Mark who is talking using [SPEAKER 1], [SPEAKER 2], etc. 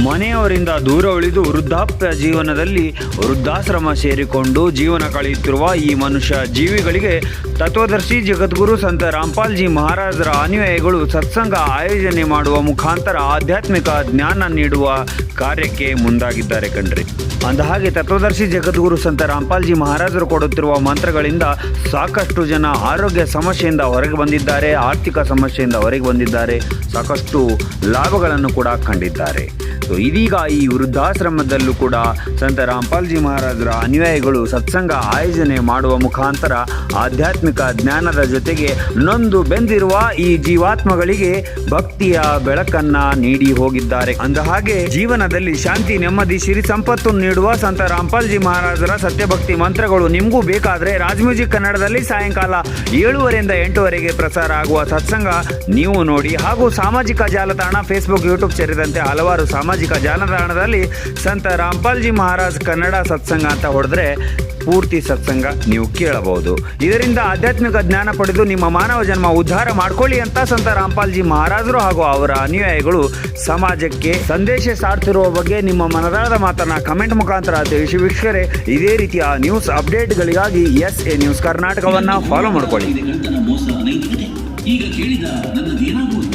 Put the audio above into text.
[SPEAKER 1] ಮನೆಯವರಿಂದ ದೂರ ಉಳಿದು ವೃದ್ಧಾಪ್ಯ ಜೀವನದಲ್ಲಿ ವೃದ್ಧಾಶ್ರಮ ಸೇರಿಕೊಂಡು ಜೀವನ ಕಳೆಯುತ್ತಿರುವ ಈ ಮನುಷ್ಯ ಜೀವಿಗಳಿಗೆ ತತ್ವದರ್ಶಿ ಜಗದ್ಗುರು ಸಂತ ರಾಮ್ಪಾಲ್ಜಿ ಮಹಾರಾಜರ ಅನುಯಾಯಿಗಳು ಸತ್ಸಂಗ ಆಯೋಜನೆ ಮಾಡುವ ಮುಖಾಂತರ ಆಧ್ಯಾತ್ಮಿಕ ಜ್ಞಾನ ನೀಡುವ ಕಾರ್ಯಕ್ಕೆ ಮುಂದಾಗಿದ್ದಾರೆ ಕಣ್ರಿ. ಅಂದಹಾಗೆ ತತ್ವದರ್ಶಿ ಜಗದ್ಗುರು ಸಂತ ರಾಮ್ಪಾಲ್ಜಿ ಮಹಾರಾಜರು ಕೊಡುತ್ತಿರುವ ಮಂತ್ರಗಳಿಂದ ಸಾಕಷ್ಟು ಜನ ಆರೋಗ್ಯ ಸಮಸ್ಯೆಯಿಂದ ಹೊರಗೆ ಬಂದಿದ್ದಾರೆ, ಆರ್ಥಿಕ ಸಮಸ್ಯೆಯಿಂದ ಹೊರಗೆ ಬಂದಿದ್ದಾರೆ, ಸಾಕಷ್ಟು ಲಾಭಗಳನ್ನು ಕೂಡ ಕಂಡಿದ್ದಾರೆ. ಸೊ ಇದೀಗ ಈ ವೃದ್ಧಾಶ್ರಮದಲ್ಲೂ ಕೂಡ ಸಂತ ರಾಮ್ಪಾಲ್ಜಿ ಮಹಾರಾಜರ ಅನುಯಾಯಿಗಳು ಸತ್ಸಂಗ ಆಯೋಜನೆ ಮಾಡುವ ಮುಖಾಂತರ ಆಧ್ಯಾತ್ಮಿಕ ಜ್ಞಾನದ ಜೊತೆಗೆ ನೊಂದು ಬೆಂದಿರುವ ಈ ಜೀವಾತ್ಮಗಳಿಗೆ ಭಕ್ತಿಯ ಬೆಳಕನ್ನ ನೀಡಿ ಹೋಗಿದ್ದಾರೆ. ಅಂದಹಾಗೆ ಜೀವನದಲ್ಲಿ ಶಾಂತಿ, ನೆಮ್ಮದಿ, ಸಿರಿ ಸಂಪತ್ತು ನೀಡುವ ಸಂತ ರಾಮ್ಪಾಲ್ಜಿ ಮಹಾರಾಜರ ಸತ್ಯಭಕ್ತಿ ಮಂತ್ರಗಳು ನಿಮಗೂ ಬೇಕಾದರೆ ರಾಜ್ ಮ್ಯೂಸಿಕ್ ಕನ್ನಡದಲ್ಲಿ ಸಾಯಂಕಾಲ 7:30ರಿಂದ 8:00ವರೆಗೆ ಪ್ರಸಾರ ಆಗುವ ಸತ್ಸಂಗ ನೀವು ನೋಡಿ. ಹಾಗೂ ಸಾಮಾಜಿಕ ಜಾಲತಾಣ ಫೇಸ್ಬುಕ್, ಯೂಟ್ಯೂಬ್ ಸೇರಿದಂತೆ ಹಲವಾರು ಸಾಮಾಜಿಕ ಜಾಲತಾಣದಲ್ಲಿ ಸಂತ ರಾಮ್ಪಾಲ್ಜಿ ಮಹಾರಾಜ್ ಕನ್ನಡ ಸತ್ಸಂಗ ಅಂತ ಹೊಡೆದ್ರೆ ಪೂರ್ತಿ ಸತ್ಸಂಗ ನೀವು ಕೇಳಬಹುದು. ಇದರಿಂದ ಆಧ್ಯಾತ್ಮಿಕ ಜ್ಞಾನ ಪಡೆದು ನಿಮ್ಮ ಮಾನವ ಜನ್ಮ ಉದ್ಧಾರ ಮಾಡ್ಕೊಳ್ಳಿ ಅಂತ ಸಂತ ರಾಮ್ಪಾಲ್ಜಿ ಮಹಾರಾಜರು ಹಾಗೂ ಅವರ ಅನುಯಾಯಿಗಳು ಸಮಾಜಕ್ಕೆ ಸಂದೇಶ ಸಾರ್ತಿರುವ ಬಗ್ಗೆ ನಿಮ್ಮ ಮನದಾಳದ ಮಾತನ್ನ ಕಮೆಂಟ್ ಮುಖಾಂತರ ತಿಳಿಸಿ. ವೀಕ್ಷಕರೇ, ಇದೇ ರೀತಿಯ ನ್ಯೂಸ್ ಅಪ್ಡೇಟ್ಗಳಿಗಾಗಿ SA ನ್ಯೂಸ್ ಕರ್ನಾಟಕವನ್ನ ಫಾಲೋ ಮಾಡ್ಕೊಳ್ಳಿ.
[SPEAKER 2] ಈಗ ಕೇಳಿದ ನನ್ನದೇನಾಗುವುದು